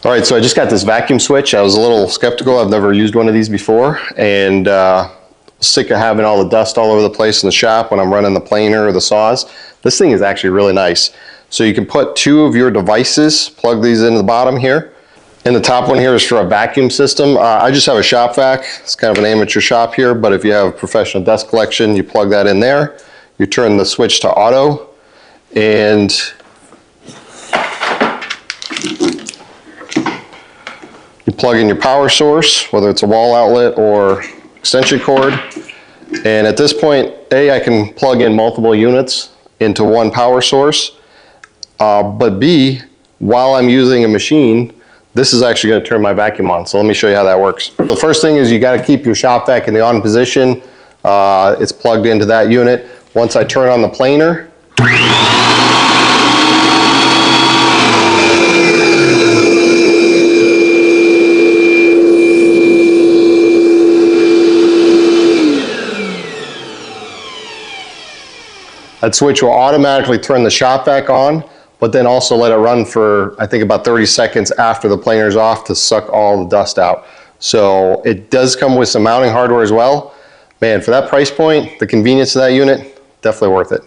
All right, so I just got this vacuum switch. I was a little skeptical. I've never used one of these before, and sick of having all the dust all over the place in the shop when I'm running the planer or the saws. This thing is actually really nice. So you can put 2 of your devices, plug these into the bottom here. And the top one here is for a vacuum system. I just have a shop vac. It's kind of an amateur shop here, but if you have a professional dust collection, you plug that in there. You turn the switch to auto, and you plug in your power source, whether it's a wall outlet or extension cord. And at this point, I can plug in multiple units into one power source. But B, while I'm using a machine, this is actually going to turn my vacuum on. So let me show you how that works. The first thing is you got to keep your shop vac in the on position. It's plugged into that unit. Once I turn on the planer, that switch will automatically turn the shop vac on, but then also let it run for, I think, about 30 seconds after the planer is off to suck all the dust out. So it does come with some mounting hardware as well. Man, for that price point, the convenience of that unit, definitely worth it.